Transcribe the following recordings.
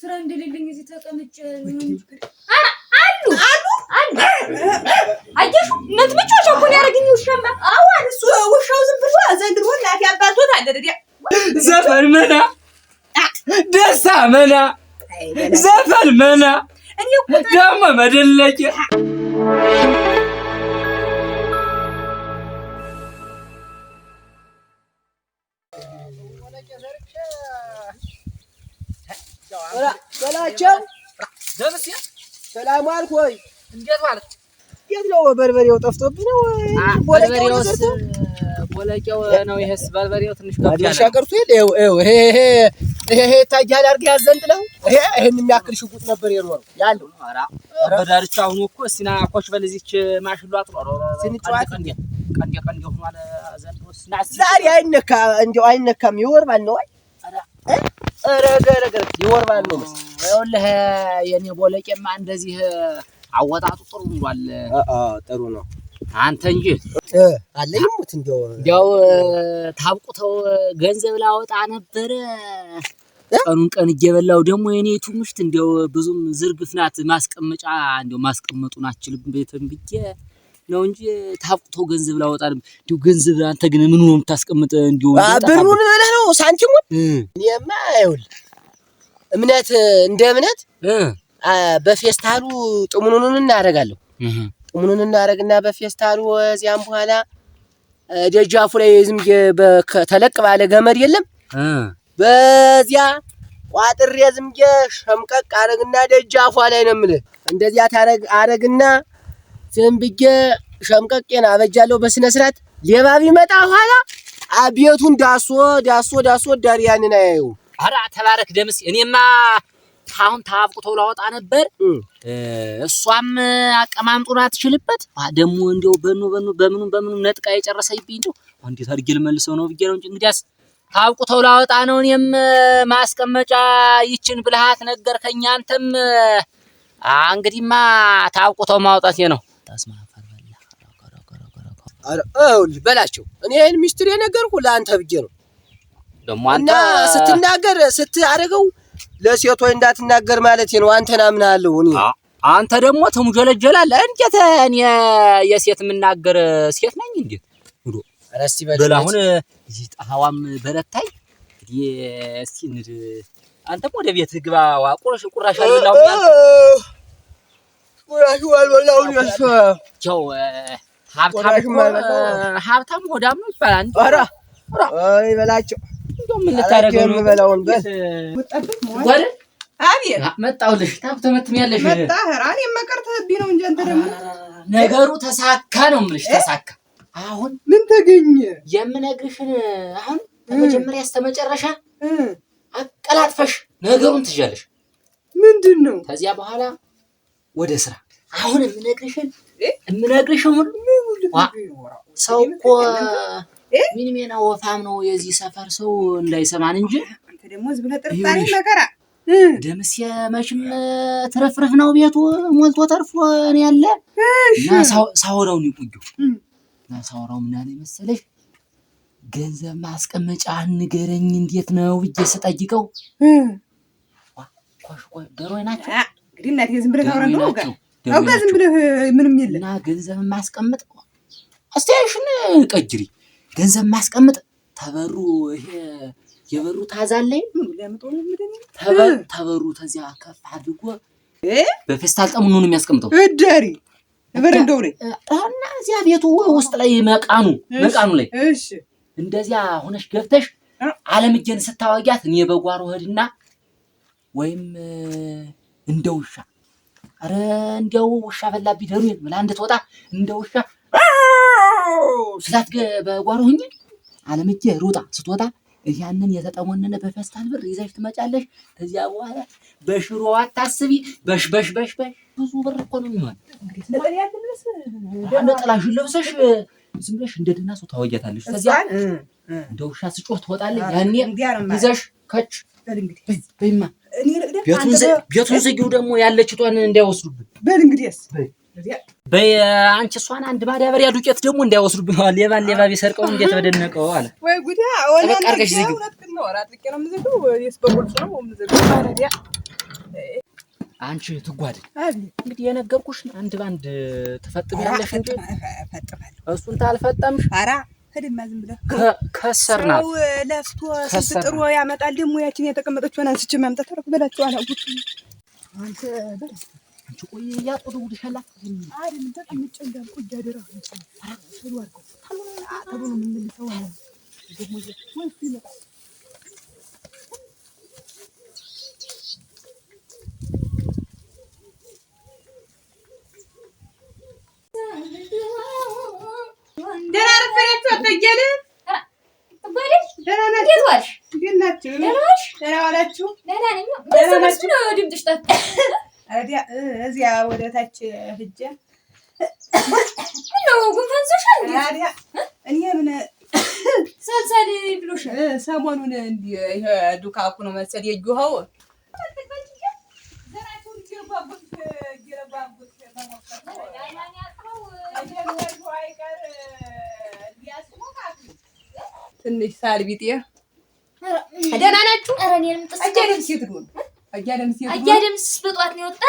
ስራ እንደሌለኝ እዚህ ተቀምጬ አሉ አየሽ ነጥብጮ ሸኮን ያረግኝ ውሻማ አዋን እሱ ውሻው ዝም ብሎ ዘንድሮ እናት ያባቶት አደረዲያ ዘፈን መና ደስታ መና ዘፈን መና ደግሞ መደለቂያ በላቸው ደምስ ሰላም አልኩ ወይ እንዴት ማለት የት ነው በርበሬው ጠፍቶብኝ ነው በርበሬው ቦለቄው ነው ይሄስ በርበሬው ትንሽ ከፍ ያለ ሻቀርቱ ይሄ ታጃል አርገ ያዘንጥለው ይሄን የሚያክል ሽጉጥ ነበር የኖረው ያለው አራ በዳርቻው አሁን እኮ ሲና ኮሽ በለዚች ማሽሉ አጥሮ ስንጫዋት ቀንዴ ሆኗል ዘንድሮስ ናስ ዛሬ አይነካ እንደው አይነካም ይወርባል ነው ረገረገ ይወርባል ነው ይኸውልህ የኔ ቦለቄማ እንደዚህ አወጣጡ ጥሩ ብሏል ጥሩ ነው አንተ እንጂ አለይሙት እንደው ታብቁተው ገንዘብ ላወጣ ነበር ቀኑን ቀን እየበላው ደግሞ የኔቱ ምሽት እንደው ብዙም ዝርግፍ ናት ማስቀመጫ እንደው ማስቀመጡን አችልም ቤተም ብዬ ነው እንጂ ታብቁተው ገንዘብ ላወጣ እንደው ገንዘብ አንተ ግን ምን ነው የምታስቀምጥ እንደው ብሩን በለህ ነው ሳንቲሙን እኔማ አይውል እምነት እንደ እምነት በፌስታሉ ጥሙኑን እናደርጋለሁ ጥሙኑን እናደርግና በፌስታሉ እዚያም በኋላ ደጃፉ ላይ ዝም ተለቅ ባለ ገመድ የለም በዚያ ቋጥሬ ዝም ሸምቀቅ አረግና ደጃፏ ላይ ነው የምልህ እንደዚያ አረግና ዝም ብዬ ሸምቀቄን አበጃለሁ በስነ ስርዓት ሌባ ቢመጣ ኋላ አቤቱን ዳሶ ዳሪያንን አያዩ አራ ተባረክ ደምስ እኔማ አሁን ታብቁቶ ላወጣ ነበር እሷም አቀማምጡን አትችልበት ደሞ እንደው በምኑ ነጥቃ የጨረሰይብኝ እንደው እንዴት አድርጌ ልመልሰው ነው ብዬ ነው እንጂ እንግዲያስ ታብቁቶ ላወጣ ነው እኔም ማስቀመጫ ይችን ብልሃት ነገርከኝ አንተም እንግዲህማ ታብቁቶ ማውጣት ነው ታስማፋር በላቸው እኔ ይሄን ሚስትር የነገርኩ ለአንተ ብዬ ነው ደሞ አንተ ስትናገር ስትአረገው ለሴት ወይ እንዳትናገር ማለት ነው አንተና ምናለው እኔ አንተ ደግሞ ተሙጀለጀላለህ እንዴት እኔ የሴት ምናገር ሴት ነኝ እንዴት ወዶ አረስቲ በላሁን ይጣሃዋም በረታይ እስቲ እንድ አንተም ወደ ቤት ግባ ቁራሽ አልበላው ቁራሽ አልበላው ያው ሀብታም ሆዳም ነው ይባላል አራ አይ በላቸው እንደውም ምን ልታረገው ነው በላውን በል ወደ አቤት መጣውልሽ ታብተመትሚያለሽ መጣህራን የመቀርተብኝ ነው እንጂ አንተ ደግሞ ነገሩ ተሳካ ነው ምልሽ ተሳካ አሁን ምን ተገኘ የምነግርሽን አሁን ከመጀመሪያ እስከ መጨረሻ አቀላጥፈሽ ነገሩን ትያለሽ ምንድነው ከዚያ በኋላ ወደ ስራ አሁን የምነግርሽን ሁሉ ሰው እኮ ሚኒሜና ወፋም ነው የዚህ ሰፈር ሰው እንዳይሰማን እንጂ አንተ ደግሞ ዝም ብለህ ጥርጣሬ መከራ ደምስ የመሽም ትረፍረፍ ነው ቤቱ ሞልቶ ተርፎ ነው ያለ እና ሳውራውን ይቆዩ እና ሳውራው ምን አለ መሰለሽ ገንዘብ ማስቀመጫ ንገረኝ እንዴት ነው ብዬ ስጠይቀው ቆይ ደሮይ ናቸው እንግዲህ እናቴ ዝም ብለህ ታወራ ነው ጋር ዝም ብለህ ምንም የለም እና ገንዘብ ማስቀመጥ አስተያየሽን ቀጅሪ ገንዘብ ማስቀመጥ ተበሩ ይሄ የበሩ ታዛለኝ ለምጦ ነው ምንድነው ተበሩ ተዚያ ከፍ አድርጎ በፌስታል ጠሙኑ ነው የሚያስቀምጠው እደሪ በረንዳው ላይ እና እዚያ ቤቱ ውስጥ ላይ መቃኑ ላይ እሺ እንደዚያ ሆነሽ ገብተሽ ዓለምጀን ስታወጊያት እኔ በጓሮ ሄድና ወይም እንደውሻ አረ እንደው ውሻ በላብኝ ደሩኝ ብላ እንድትወጣ እንደውሻ ስላት በጓሮ ሆኜ ዓለምጀ ሩጣ ስትወጣ ያንን የተጠወነነ በፌስታል ብር ይዘሽ ትመጫለሽ ከዚያ በኋላ በሽሮ አታስቢ በሽ ብዙ ብር እኮ ነው የሚሆን እንግዲህ ነጠላሽ ለብሰሽ ዝም ብለሽ እንደደና ሰው ታወያታለሽ ከዚያ እንደውሻ ስጮህ ትወጣለሽ ያኔ ይዘሽ ከች እንግዲህ በይማ ቤቱን ዘጊው ደግሞ ያለችቷን እንዳይወስዱብን በል እንግዲህስ በአንቺ እሷን አንድ ማዳበሪያ ዱቄት ደግሞ እንዳይወስዱብን ነው። ሌባ ቢሰርቀው እንዴት በደነቀው አለ ወይ ጉዳ ወላ አርገሽ ዝግ ነው አጥቄ ነው የምዘጋው ወይስ በቁልፍ ነው የምዘጋው? ታዲያ አንቺ ትጓድ እንግዲህ የነገርኩሽ አንድ ባንድ ተፈጥሚያለሽ እንጂ ፈጥፋለሁ። እሱን ታልፈጠምሽ ኧረ ህድማ ዝም ብለህ ከሰርናት ለፍቶ ጥሩ ያመጣል። ደግሞ ያችን የተቀመጠችውን አንስቼ ማምጣት አረፍ በላችሁ አላውቁት አንተ በል አንቺ ቆይ ያጥሩ ወድሻላ አይደል ተቀምጬ እንዳልኩ እያደራ ሰሩ አርኩ ታሉ ነው ምን ልሰው ነው ደግሞ ወይስ ይመጣ ደራርፈናችሁ አትገለ ትባለሽ እንዴት ዋልሽ? እንዴት ናችሁ? ደህና ዋላችሁ? ደህና ነኝ። በሰማችሁ ነው ድምፅሽ ጠፋ። እዚያ ወደ ታች ሂጅ ነው ጉንፋን ዞሻል ታዲያ እኔ ምን ሳልሳል ብሎሽ ሰሞኑን እንዲህ ይሄ ዱካኩ ነው መሰል የጁሃው ትንሽ ሳል ቢጤ ደህና ናችሁ? ኧረ እኔንም ጥስ አያደምስ በጧት ነው የወጣ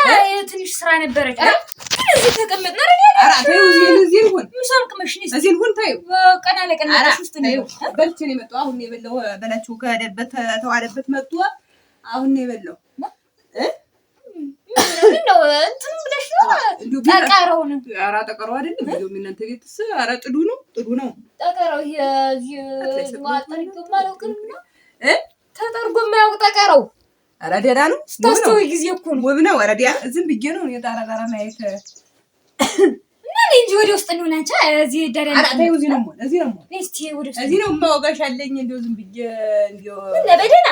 ትንሽ ስራ ነበረች። እዚህ ተቀመጥን። ኧረ ተይው እዚህ ይሁን ምሳም ቅመሽኝ እዚህ ይሁን ተይው ቀና ለቀና ውስጥ ነው በልቼ ነው የመጣው። አሁን ነው የበላው በላችሁ ከሄደበት ተዋለበት መጥቶ አሁን ነው የበላው ነው እንትን ብለሽ ነው ጠቀረውን። ኧረ ጠቀረው አይደለም እንደው እናንተ ቤትስ ኧረ ጥዱ ነው ጠቀረው የዚህ ዋጠርኩ ማለት ነው ተጠርጎ የማያውቅ ጠቀረው። ኧረ ደህና ነው ስታስተውይ ጊዜ እኮ ነው ውብ ነው። ኧረ ዲያ ዝም ብዬሽ ነው የጣራ ማየት እና እንጂ ወደ ውስጥ ነው አንቺ እዚህ ደረና ኧረ ተይው እዚህ ነው እስቲ ወደ ውስጥ እዚህ ነው የማወጋሽ አለኝ እንደው ዝም ብዬሽ እንደው ለበደና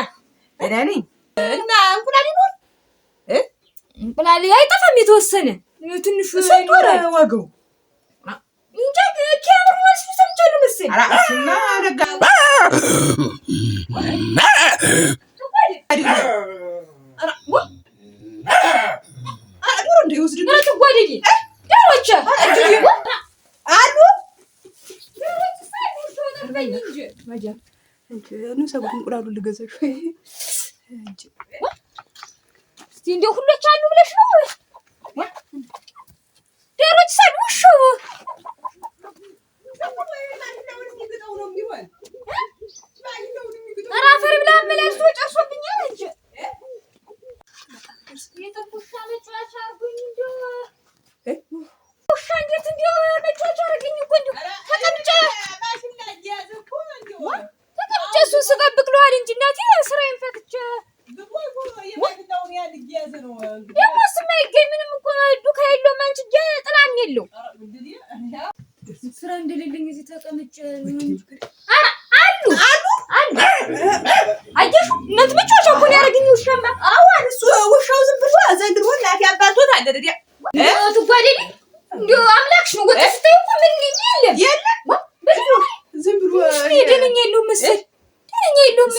በዳኒ እና እንቁላል ይኖር እንቁላል አይጠፋም የተወሰነ ትንሽ ሰንቶር ዋጋው እንጃ ከያምሩ ወስዱ ሰምቻለሁ መሰለኝ። ኧረ እሱማ አደጋ እንቁላሉን ልገዛሽ እስቲ እንደው ሁሎች አሉ ብለሽ ነው ዶሮች ሰዱሽው አራፈር ብላ አመላልሶ ጨርሶብኛል እንጂ የተኩሻ መጫወቻ አርጉኝ እንደው ውሻ እንዴት እንደው መጫወቻ አርጉኝ እኮ እንደው ተቀምጬ እሱን ስጠብቅ ለዋል እንጂ እናቴ ስራዬን ፈትቼ ደግሞ እሱማ ይገኝ ምንም እኮ ዱካ የለውም አንቺ ጥላም የለው ስራ እንደሌለኝ እዚህ ተቀምጬ አሉ አየሽ እናት መጫወቻ እኮ ነው ያደረገኝ ውሻማ። አዋን እሱ ውሻው ዝም ብሎ ዘንድሮ እናቴ አባቶት አለ ደዲያ ትጓደኝ እንደው አምላክሽ ነው ወጣ ስታይ እኮ ምን የለም ዝም ብሎ ደነኛ የለውም መሰል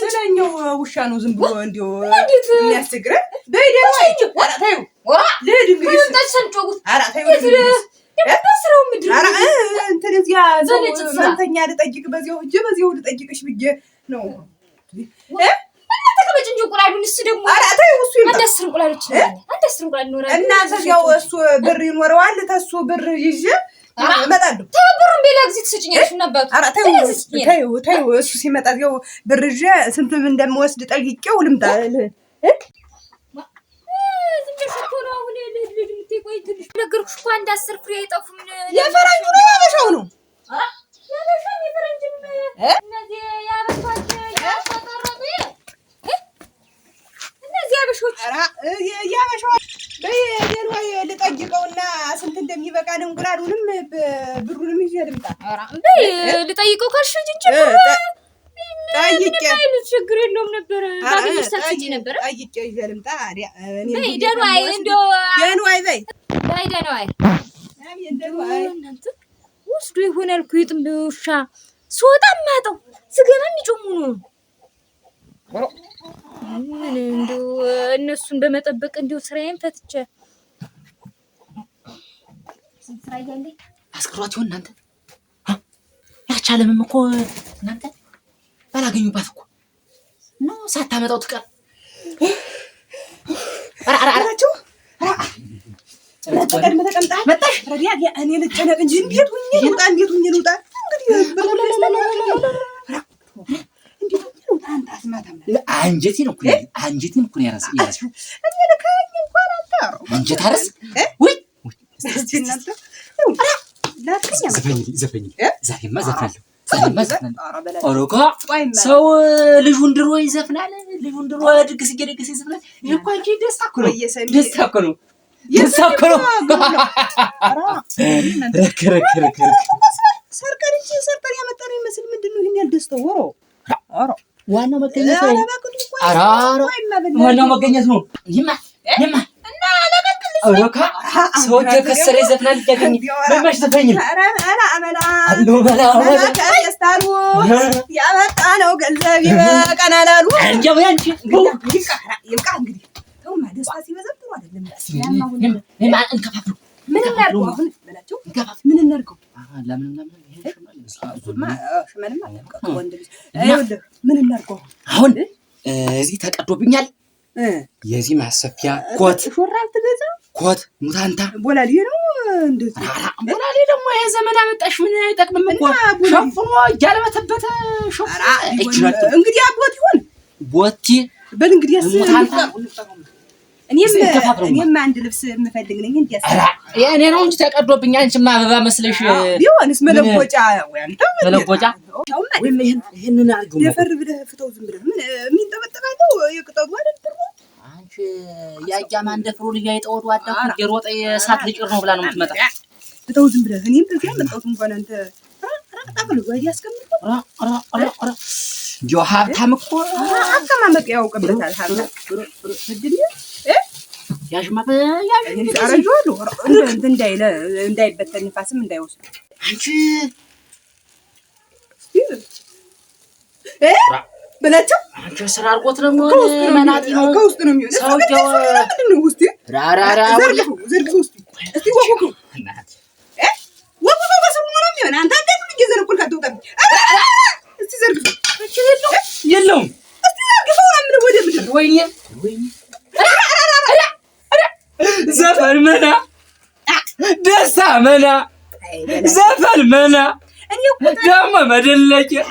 ስለኛው ውሻ ነው ዝም ብሎ እንደው የሚያስቸግረን በይደው ኧረ ተይው ወራ ልሂድ እንግዲህ ተሰንጮጉት ኧረ ተይው በስራው ምድር ኧረ እንትን እዚያ ዘንተኛ ልጠይቅ በዚያው ልጠይቅሽ ብዬ ነው ተቀመጭ እንጂ እንቁላሉን እሱ ደግሞ ኧረ ተይው እሱ ይመጣ አንድ 10 እንቁላሎች ይኖራል እና እዚያው እሱ ብር ይኖረዋል ተሱ ብር ይዤ እመጣለሁ። ተብሩን ሌላ ጊዜ ትሰጪኛለሽ እና አባቱ ኧረ ተይው እሱ ሲመጣ እዚያው ብር ይዤ ስንቱን እንደምወስድ ጠይቄው ልምጣ ነገርኩሽ እኮ አንድ 10 ፍሬ አይጠፉም። የፈረንጁ ነው ያበሻው ነው የፈረንጁም እነዚህ ያበሻዎች ያስተቀረጡ እነዚህ ያበሾች ያበሻው በየደን ወይ ልጠይቀውና ስንት እንደሚበቃን እንቁላሉንም ብሩንም ይዤ ልምጣ። ልጠይቀው ካልሽ እንጂ ጠይቄ አይነት ችግር የለውም ነበር ባገኘሽ ታስጪ ነበር። ጠይቄ ይዤ ልምጣ። ደንዋይ እንደው ደንዋይ በይ ደንዋይ ደንዋይ እናንተ ወስዶ ይሆናል እኮ የጥም ውሻ ስወጣ ማጣው ስገባ የሚጮሙ ነው። እንደው እነሱን በመጠበቅ እንደው ስራዬን ፈትቼ ስራ እያለኝ አስክሯት ይሆን እናንተ ያቻለምም እኮ እናንተ ባላገኙባት እኮ ነው ሳታመጣው ትቀር አራራራቸው ተቀምጣ መጣሽ ረዲያ እኔ ልጨነቅ እንጂ እንዴት ሁኜ ልውጣ እንግዲህ አንጀቴን እኮ ያራስሽው እኔ ልከኝ እንኳን አታሩ አንጀት አረስ ወይ ዘፈኝ ዛሬማ ዘፍናለሁ ኦሮካ ሰው ልጁን ድሮ ይዘፍናል ልጁን ድሮ ድግስ ይዘፍናል ይሄ እኮ አንቺ ደስታ እኮ ነው ሰርቀን ያመጣነው ይመስል ምንድን ነው ይሄን ያልደስተው ወሮ ዋናው መገኘት ነው ዋናው መገኘት ነው ይማ እና ለበክል ኦሮካ ሰው ከሰረ ይዘፍናል ይገኝ ለማሽ ተፈኝ አሎ በላ ያስታሉ ያመጣነው ገንዘብ ይበቃናል አሉ አንጀው ያንቺ ይብቃ እንግዲህ ተውማ ደስታ ሲበዘብሩ አይደለም እንከፋፍሉ ምን እናድርገው አሁን በላቸው ምን እናድርገው ለምን ሽመንም አለቀቀው ወንድ ልጅ አይወልህ ምን እናድርገው አሁን እዚህ ተቀዶብኛል የዚህ ማሰፊያ ኮት ሹራብ ትገዛ ኮት ሙታንታ ቦላሊ ነው እንደዚህ ቦላሊ ደግሞ ይሄ ዘመን አመጣሽ ምን አይጠቅምም እኮ ሸፍኖ እያለበተበተ ሸፍራ እንግዲህ አቦት ይሁን ቦቲ በል እንግዲህ እኔም አንድ ልብስ የምፈልግ ነኝ እንዴ እኔ ነው እንጂ ተቀዶብኝ አንቺማ አበባ መስለሽ ቢሆንስ መለጎጫ ወይ አንተ መለጎጫ ወይም ይሄንን አድርገው ደፈር ብለህ ፍተው ዝም ብለህ ምን የሚንጠበጠባለው የቅጠሉ አይደል አንቺ ያያማ እንደፍሩ ልጅ አይጠወዱ አዳም የሮጠ የሳት ልጭር ነው ብላ ነው የምትመጣ ፍተው ዝም ብለህ እኔም በዚያ መጣሁት እንኳን አንተ ራቅጣቅሉ ወይ ያስቀምጥ ጆ ሀብታም እኮ አከማመቅ ያውቅበታል ሀብታም እድል ያሽማ አረጆሉ እንዳይበተን ንፋስም እንዳይወስድ አንቺ በላቸው አንቺ ስራ አድርጎት ነው መናጢ ነው ከውስጥ ነው የሚሆነው ሰውዬው ነው ውስጥ ራራራ ዘርግ ውስጥ እስቲ ወቁ ወቁ በሰሙ ነው የሚሆነው አንተ አንተ እየዘረኩል ካተውጣ እስቲ ዘርግ የለውም እስቲ ዘርግፈው ምን ወደ ምድር ወይኔ ዘፈን መና ደስታ መና ዘፈን መና ደግሞ መደለቂያ